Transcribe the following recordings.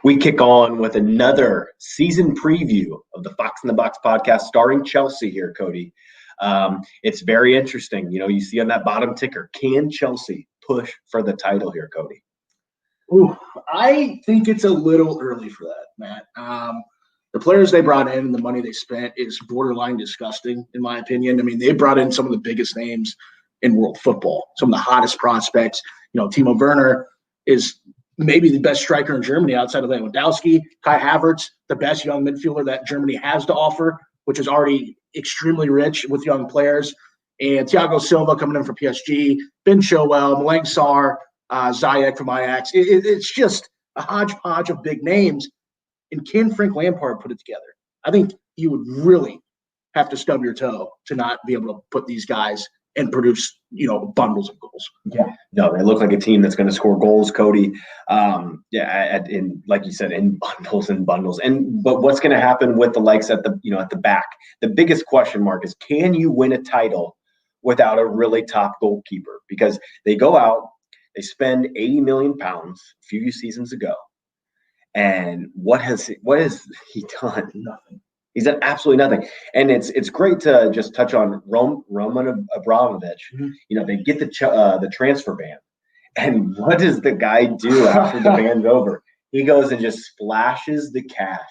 We kick on with another season preview of the Fox in the Box podcast starring Chelsea here, Cody. It's very interesting. You know, you see on that bottom ticker, can Chelsea push for the title here, Cody? Ooh, I think it's a little early for that, Matt. The players they brought in and the money they spent is borderline disgusting, in my opinion. I mean, they brought in some of the biggest names in world football, some of the hottest prospects. You know, Timo Werner is maybe the best striker in Germany outside of Lewandowski. Kai Havertz, the best young midfielder that Germany has to offer, which is already extremely rich with young players. And Thiago Silva coming in for PSG, Ben Chilwell, Malang Sarr, Ziyech from Ajax. It's just a hodgepodge of big names. And can Frank Lampard put it together? I think you would really have to stub your toe to not be able to put these guys and produce, bundles of goals. Yeah, no, they look like a team that's going to score goals, Cody. In like you said, in bundles and bundles. But what's going to happen with the likes at the back? The biggest question mark is, can you win a title without a really top goalkeeper? Because they go out, they spend £80 million a few seasons ago, and what has he done? Nothing. He's done absolutely nothing. And it's great to just touch on Roman Abramovich. Mm-hmm. You know, they get the transfer ban. And what does the guy do after the ban's over? He goes and just splashes the cash.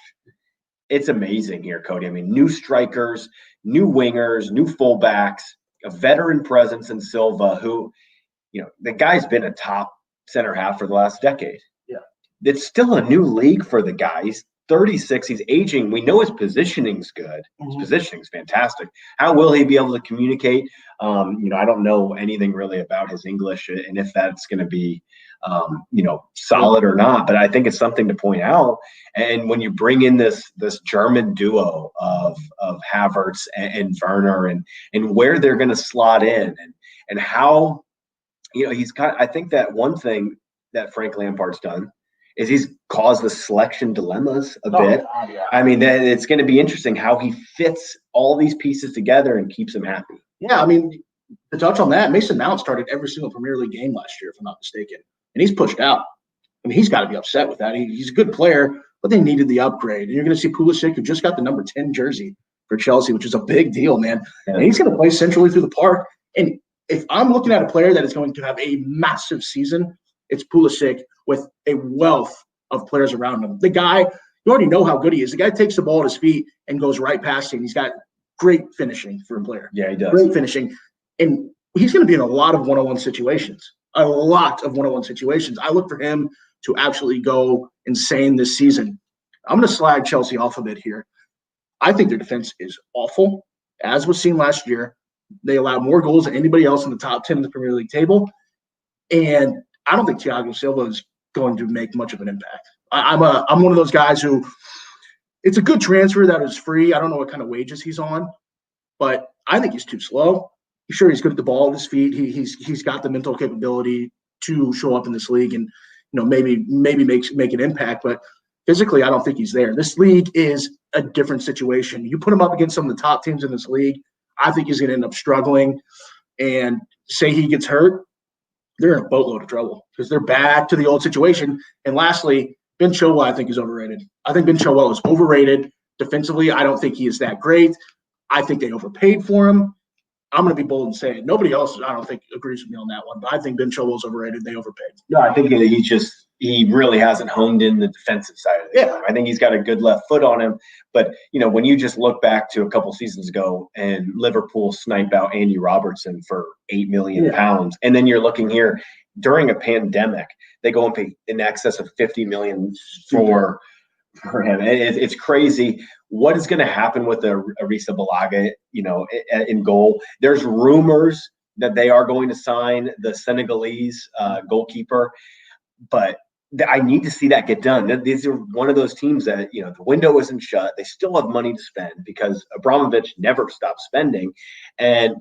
It's amazing here, Cody. I mean, new strikers, new wingers, new fullbacks, a veteran presence in Silva, who, the guy's been a top center half for the last decade. Yeah. It's still a new league for the guy. He's 36. He's aging. We know his positioning's good. His positioning's fantastic. How will he be able to communicate? I don't know anything really about his English and if that's going to be, solid or not. But I think it's something to point out. And when you bring in this German duo of Havertz and Werner and where they're going to slot in and how, I think that one thing that Frank Lampard's done is he's caused the selection dilemmas a bit. God, yeah. I mean, it's going to be interesting how he fits all these pieces together and keeps them happy. Yeah, I mean, to touch on that, Mason Mount started every single Premier League game last year, if I'm not mistaken, and he's pushed out. I mean, he's got to be upset with that. He's a good player, but they needed the upgrade. And you're going to see Pulisic, who just got the number 10 jersey for Chelsea, which is a big deal, man. Yeah. And he's going to play centrally through the park. And if I'm looking at a player that is going to have a massive season, it's Pulisic with a wealth of players around him. The guy, you already know how good he is. The guy takes the ball at his feet and goes right past him. He's got great finishing for a player. Yeah, he does. Great finishing. And he's going to be in a lot of one-on-one situations. A lot of one-on-one situations. I look for him to absolutely go insane this season. I'm going to slag Chelsea off a bit here. I think their defense is awful. As was seen last year, they allowed more goals than anybody else in the top 10 of the Premier League table. And I don't think Thiago Silva is going to make much of an impact. I'm one of those guys who it's a good transfer that is free. I don't know what kind of wages he's on, but I think he's too slow. Sure, he's good at the ball at his feet. He's got the mental capability to show up in this league and maybe make an impact. But physically, I don't think he's there. This league is a different situation. You put him up against some of the top teams in this league, I think he's going to end up struggling. And say he gets hurt, they're in a boatload of trouble because they're back to the old situation. And lastly, Ben Chilwell, I think, is overrated. I think Ben Chilwell is overrated defensively. I don't think he is that great. I think they overpaid for him. I'm going to be bold and say it. Nobody else, I don't think, agrees with me on that one. But I think Ben Chilwell is overrated. They overpaid. No, I think he really hasn't honed in the defensive side of the game. I think he's got a good left foot on him. But, when you just look back to a couple seasons ago and Liverpool snipe out Andy Robertson for £8 million, and then you're looking here during a pandemic, they go and pay in excess of $50 million for him. It's crazy. What is going to happen with Arisa Balaga, in goal? There's rumors that they are going to sign the Senegalese goalkeeper, but I need to see that get done. These are one of those teams that, the window isn't shut. They still have money to spend because Abramovich never stops spending. And,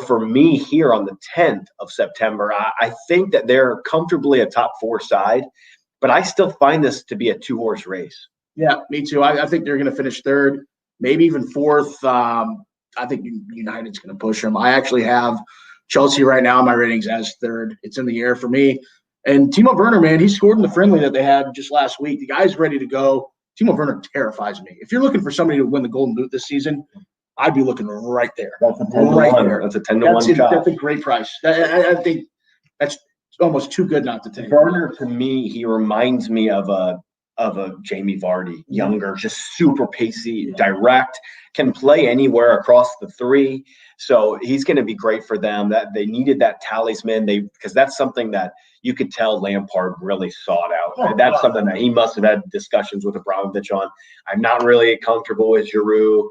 for me here on the 10th of September, I think that they're comfortably a top 4 side, but I still find this to be a 2-horse race. Yeah, me too. I think they're going to finish 3rd, maybe even 4th. I think United's going to push them. I actually have Chelsea right now in my ratings as 3rd. It's in the air for me. And Timo Werner, man, he scored in the friendly that they had just last week. The guy's ready to go. Timo Werner terrifies me. If you're looking for somebody to win the Golden Boot this season, I'd be looking right there. That's a 10-1. There. That's a 10-1 shot. That's a great price. I think that's almost too good not to take. Werner, to me, he reminds me of a Jamie Vardy, younger, just super pacey, direct, can play anywhere across the three. So he's going to be great for them. That they needed that talisman, because that's something that you could tell Lampard really sought out. That's something that he must have had discussions with Abramovich on. I'm not really comfortable with Giroud.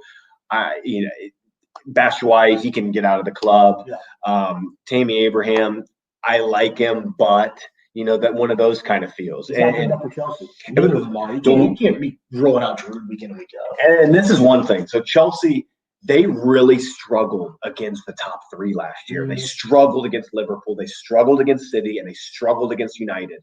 Batshuayi, he can get out of the club. Yeah. Tammy Abraham, I like him, but that one of those kind of feels. And for Chelsea, you can't be rolling out Giroud week in and week out. And this is one thing. So Chelsea, they really struggled against the top three last year. They struggled against Liverpool. They struggled against City, and they struggled against United.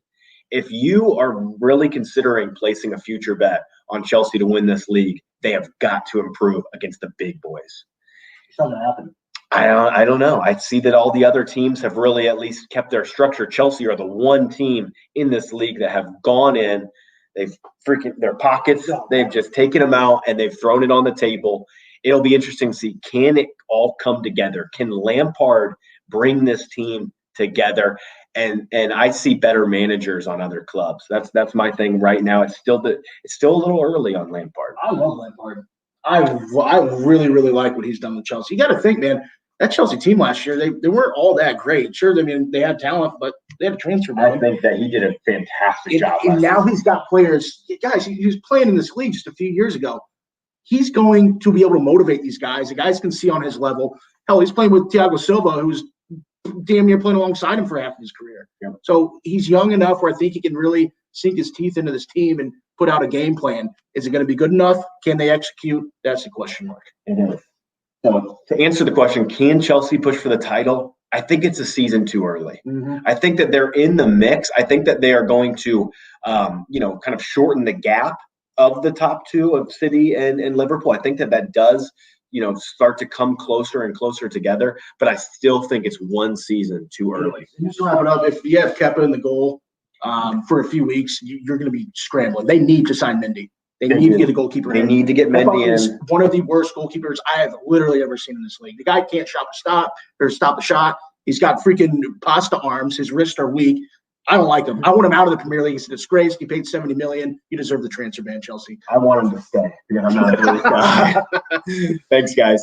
If you are really considering placing a future bet on Chelsea to win this league, they have got to improve against the big boys. Something happened. I don't know. I see that all the other teams have really at least kept their structure. Chelsea are the one team in this league that have gone in. They've their pockets. They've just taken them out and they've thrown it on the table. It'll be interesting to see, can it all come together? Can Lampard bring this team together? And I see better managers on other clubs. That's my thing right now. It's still a little early on Lampard. I love Lampard. I really, really like what he's done with Chelsea. You got to think, man, that Chelsea team last year, they weren't all that great. Sure, they had talent, but they had a transfer ban. I think that he did a fantastic job. And now he's got players. Guys, he was playing in this league just a few years ago. He's going to be able to motivate these guys. The guys can see on his level. Hell, he's playing with Thiago Silva, who's damn near playing alongside him for half of his career. Yeah. So he's young enough where I think he can really sink his teeth into this team and put out a game plan. Is it going to be good enough? Can they execute? That's the question mark. It is. So to answer the question, can Chelsea push for the title? I think it's a season too early. Mm-hmm. I think that they're in the mix. I think that they are going to, kind of shorten the gap of the top two of City and Liverpool. I think that does, start to come closer and closer together. But I still think it's one season too early. Just wrap it up. If you have Kepa in the goal for a few weeks, you're going to be scrambling. They need to sign Mendy. They need to get a goalkeeper. They need to get Mendy in. One of the worst goalkeepers I have literally ever seen in this league. The guy can't stop the shot. He's got freaking pasta arms. His wrists are weak. I don't like him. I want him out of the Premier League. It's a disgrace. He paid $70 million. You deserve the transfer ban, Chelsea. I want him to stay because I'm not a British guy. Thanks, guys.